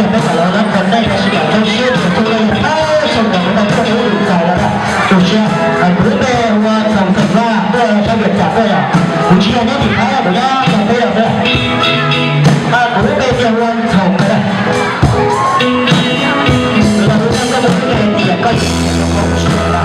点没打了，那那个是两周休息，做了也太重了，那这个有早了的，就是不是被我从什么对上面讲对呀，我之前那底牌不要讲对了对，不是被电话从的，那我那个不是被点个点就过去了。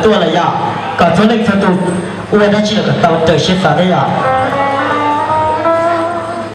ตัวเลยอ่ะก็ตัวเล็กตัวตัวได้ชิลก็ตัวเตะชิดซะได้อ่ะ